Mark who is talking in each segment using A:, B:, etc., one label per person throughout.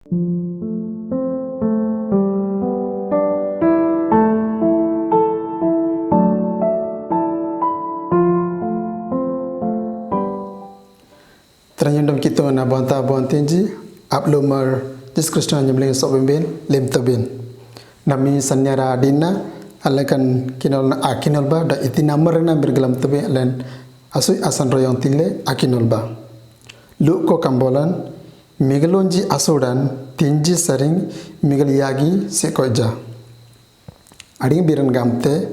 A: Ternyata kita na banta bontinji uploader Yesus Kristus nyamling sobembel lem tobin nami sanyara dina alakan kinol ba da itina marna bergelam tobe alen asui asan royong tile akinol ba lu ko kambolan megalonji asodan tinji saring megal yagi sekoja ading biran gamte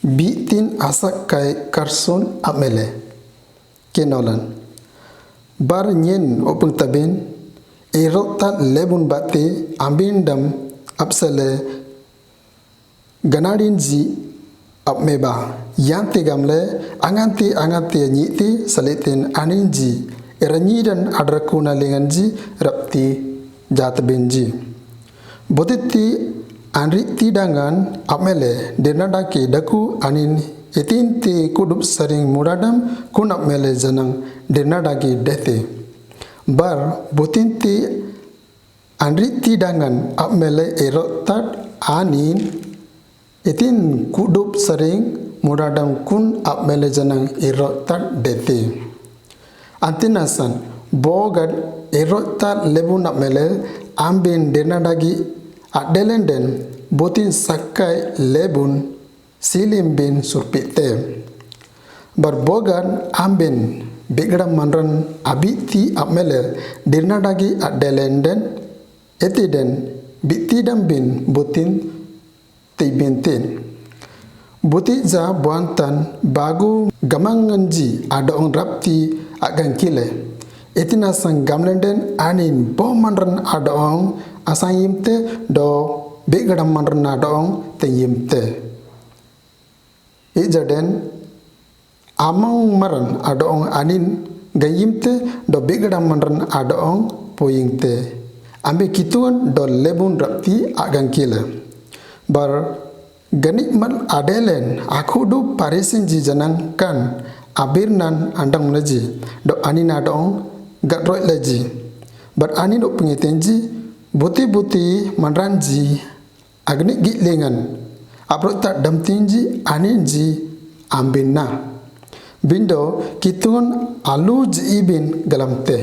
A: bitin asak kai karson amele kinolan bar nyen openg tabin erota lebun bate ambindam apsale ganadin ji apmeba yanti gamle anganti nyiti salitin aninji eranyi dan adrakuna lenganji rapti jat benji botiti anriti dangan apmele denadaki daku anin etinti kudup saring muradam kunap mele janang denadagi dete bar botinti anriti dangan apmele erotat anin etin kudup saring muradam kun apmele janang erotat dete antinasan bogad erotat lebun apmele ambin denadagi adelenden botin sakai lebun silim bin surpite barbogan ambin bigram manran abiti apmele dirnadagi adelenden etiden bitidam bin butin tibintin buti za buantan bagu gamanganji adaong rapti agang kile etina sang gamlenden anin bomanran adaong asayimte do bigram manran adaong teyimte ijaden amang maran adaong anin gayimte do bigadam manran adaong poyingte ambe kituan do lebun rapti agang kila bar ganik man adelen aku du parisin ji janang kan abirnan andang leji do anin adaong gatroi leji bar anin do pengitenji buti manranji agnik gitlengan aprot tak damtinji aninji ambinna bindo kitun alu jibin galamte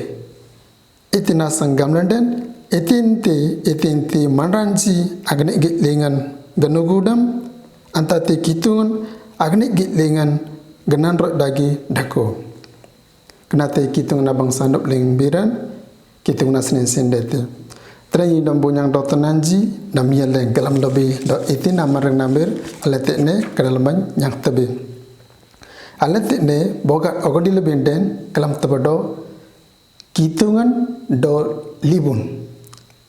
A: itina sanggamlanden etinti manranji agni gitlingan ganugudam antati kitun agni gitlingan ganan rot dagi dako kenate kitun na bangsa ndop ling biran kitun na senen sendete Terakhir dalam bunyang doktor nanji namanya leng galam lebih dok itu nama orang namir aletik ne kedalaman yang tebe aletik ne bogat ogodi lebih den galam tebado kitungan do libun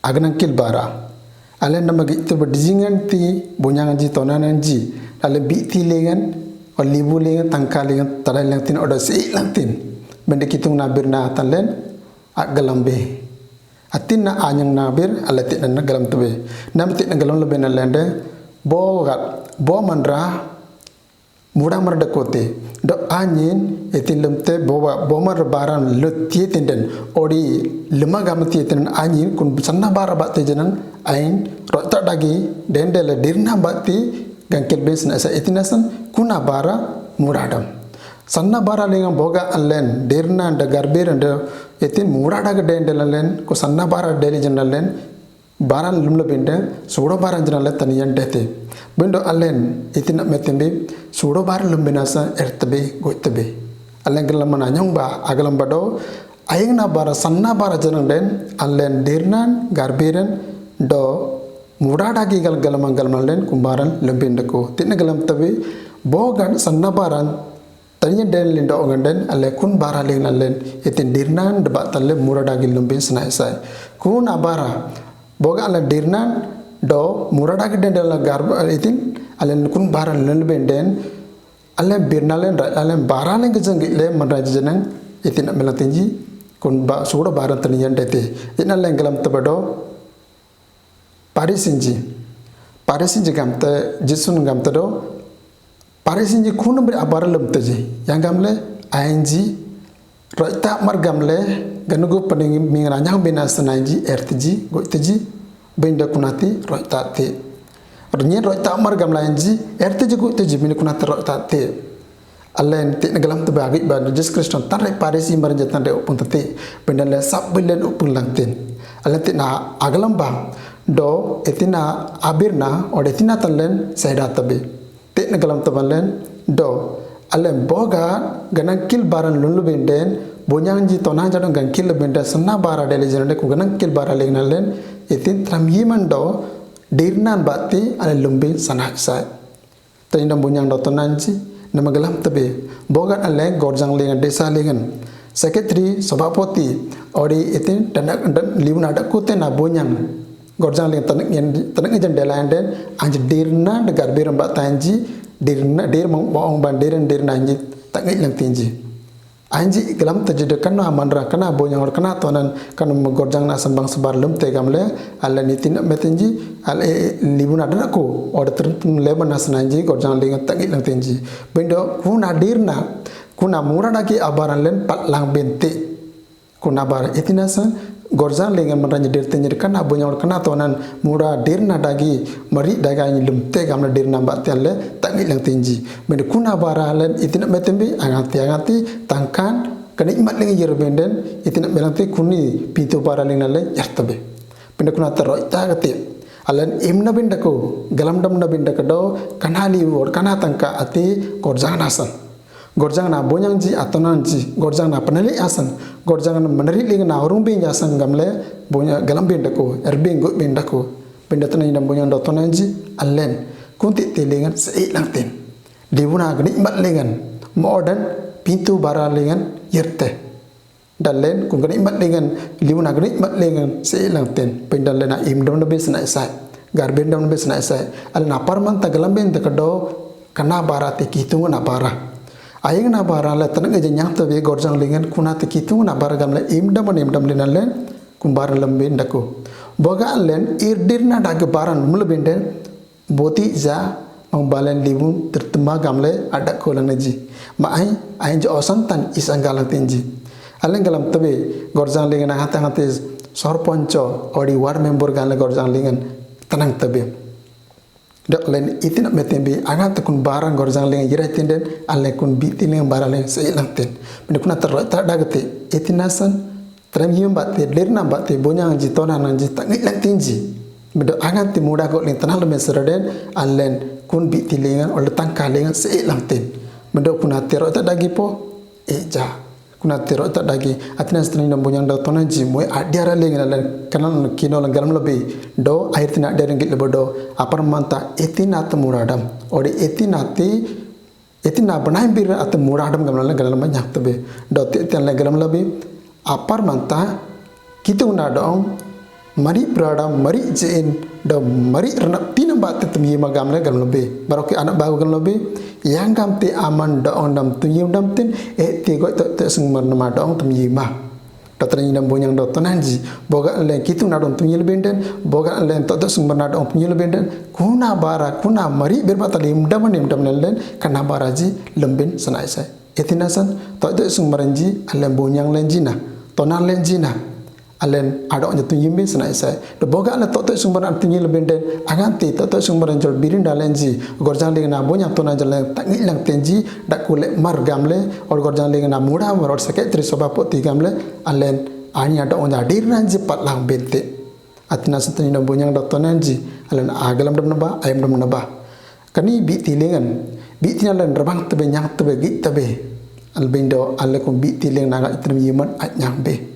A: aganang kilbara alen nama gitu berdijingan ti bunyang nanji tonan nanji ale biti lengan o libu lengan tangka lengan tarai lengan tin oda sei lantin bende kitung nabir na talen agalam be atin na anyang nabir alatit na galam tebe namtit na galam lebe na lende bo mandra muda marda kote do anyin etin lemte bo mar baran lutie tinden ori lema gamati etin anyin kun sanna bara batte janang ain rota dagi dendele dirna batti gangkel bes na sa etinasan kuna bara muradam sanna bara lenga boga allen dirna da garber da etin murada ga dendelen ko sanna bara deli janalen baran lumla bende sudo baran janale taniyan dete bendo allen etin metembe sudo bar lumbinasa ertebe goitebe allen galam nanyong ba agalam bado ayeng na bara sanna bara janalen allen dirnan garberan do murada gi galam len kumbaran lumbinde ko tin galam tabe bogan sanna baran tanya den lindo ongan ale kun bara ling len etin dirnan debat talle murada gil lumbin senai sai kun abara boga ale dirnan do murada gil den la garba etin ale kun bara len den ale birnalen ale bara len gejang le manraj jenang etin melatinji kun ba sudo bara taniyan dete ina len galam tabado parisinji gamta jisun gamta do Parisinji kuno ber abara lemteji yang gamle ainji roi tak margam le ganugo paning mingranyang bina sananji RTG go teji benda kunati roi tak te ornye roi tak margam lanji RTG go teji min kunati roi tak te alen te negalam te bagi ba Jesus Kristus tan re parisi marjatan re upun te benda le sab belen upun langten alen te na agalam bang do etina abirna or etina talen sayda tabe te negalam tabalen do alem boga ganang kil baran lulu benden bonyang ji tonang jadong gang kil benda sana bara dele jenade ku ganang kil bara lengnalen etin tram yiman do dirnan bati ale lumbi sanak sai tindam bonyang do tonan ji namagalam tabe boga ale gorjang lengan desa lengan secretary sabapoti ori etin tanak liuna dak kute na bonyang gorjang ling tanak jen delanden anj dirna de garbiram batanji dirna dir mong bandiran dirna anji tak ngai lang tinji anji gelam tajid kana mandra kana bonyang or kana tonan kana gorjang na sambang sebar lum te gamle alla nitin metenji ale libuna dana ko or tertum leban nasananji gorjang ling tak ngai lang tinji bendo kuna dirna kuna murana ki abaran len pat lang bente kuna bar itinasa gorjang lengan manranya dir tenjir kana bonyang kana tonan mura dirna dagi mari daga ni lumte gamna dirna batelle tangi lang tinji men kuna baralen itina metembi angati tangkan kenikmat lengan yerbenden itina melante kuni pintu baralen nale yartabe pende kuna teroi tagati alen imna bendako galamdam na bendakado kanali wor kana tangka ati gorjang nasan gorjang na bonyang ji atonan ji gorjang na panali asan gorjang na manari ling na urung bin asan gamle bonya galam bin dako erbing go bin dako pendatana ina bonyang dotonan ji allen kunti telingan sei langten dibuna gni mat lengan modern pintu bara lengan yerte dalen kun gni mat lengan libuna gni mat lengan sei langten pendalena imdom na besna sai garben dom besna sai alna parman ta galam bin dakado kana barate kitung na bara ayeng na bara la tanang je nyang tabe gorjang lengan kuna te kitung na bara gamle imdam lina len kun bara lambe ndako boga len irdirna dag baran mul benden boti ja mang balen libun tertema gamle ada kolang naji ma ai jo osantan isanggalang tinji alen galam tabe gorjang lengan hata hate sorponco odi war member gamle gorjang lengan tanang tabe dak len itin metembi angat kun barang gorjang lengan jira tinden alle kun biti lengan barang lengan seilang ten men kun ta dagate itinasan tram yim batte lerna batte bonyang ji tona nan ji tangi lang tinji bedo angat ti muda go len tanang le seraden allen kun biti lengan ol tangka lengan seilang ten bedo kun atero ta dagi po eja kun atero ta dagi atinas tani nam bonyang da tona ji moy adiara lengan allen kanan kino lang garam lobe do air tina dereng git lebodo apar manta etina muradam odi etina banai bir at muradam gamla galam banyak tabe do tian galam lobe apar manta kitu na dong mari pradam mari jein do mari rena pinam bat tem yima gamla galam lobe baroki anak bagu galam lobe yang gam te aman do ondam tu yim dam tin te go te sung mar nama dong tem yima Datang ina bonyang do tonanji boga len kitu na don tunyil benden boga len to sung na don tunyil benden kuna bara kuna mari berbata lim dam len kana baraji lembin sanai sai etinasan to sung maranji alen bonyang len jina tonan len jina alen ado nya tunyim bin sanai sai do boga len to sung maran tunyil benden aganti to sung maran jol birin dalenji gorjang len na bonyang tonan jol tangi lang tenji dak kule mar gamle or gorjang len na muda or secretary sabapoti gamle alen ani ada onja dirnanji patlang bente atina senteni na bonyang dotonanji alen agalam dam naba ayam dam naba kani bi tilengan bi tinalan rabang tebe nyang tebe git tebe albindo alekum bi tileng naga itrem yiman anyang be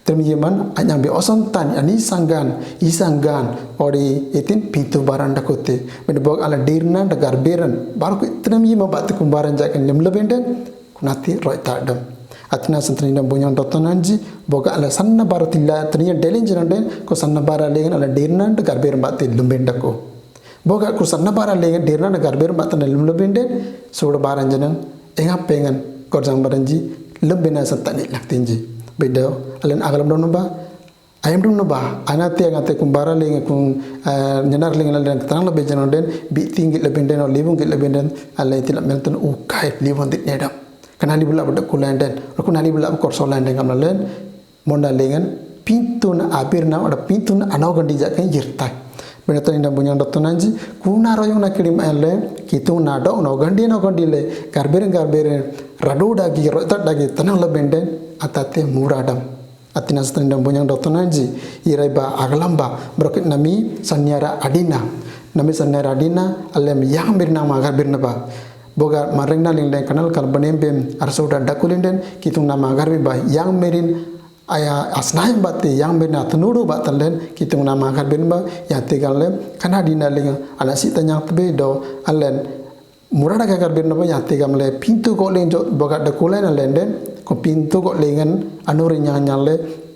A: trem yiman anyang be osantan ani isanggan ori etin pintu baranda kote bedbog ala dirna da garberan baru itrem yiman batukum baran jakan lemlebenden kunati roi tadam atina senteni na bonyang dotonanji boga ala sanna baratilla taniya delen jenande ko sanna bara lengan ala dirna da garberan batte lumbendako boga ku sanna bara lengan dirna da garberan batte lumbenden soda baran jenang enga pengan gorjang baranji lembena santani laktinji bedo alen agalam don ba ayam dum no ba angate kumbara lengan kun nyanar lengan alen tanang lebe jenanden bi tinggi lebenden o libung git lebenden ala itil melton ukai libon dit nedam kenali bula budak kulenden kenali bula korsolan dengan malen monda lengan pintu na abir na ada pintu na anau gandi jakan jirtai benetan indah bunyang dotto nanji kuna royong na kirim ele kitu na do no gandi le garberen radu dagi rotat dagi tanang lebenden atate muradam atina stendam bunyang dotto nanji iraiba aglamba brokit nami sanyara adina alem yang birna ma garbirna ba boga marengna linglen kanal kal benem arsoda dakulinden kitung nama garbi ba yang merin aya asnaim batte yang bena tenudu batalen kitung nama garbin ba ya tegalle kana dina linga ala sita nyang tebe do alen murada ga garbin ba ya tegamle pintu ko lenjo boga dakulen lenden ko pintu ko lengan anuri nyang nyalle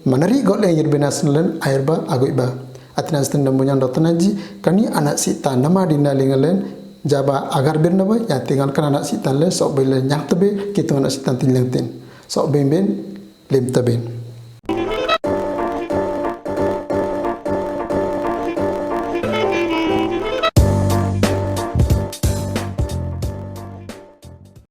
A: manari ko len yirbenas len air ba agui ba atina stendam bunyang dotanaji kani anak sita nama dina lingalen jaba agar birna ba ya tinggal kan anak sita le sok bele nyang tebe kitung anak sita tinlengtin sok bemben lim teben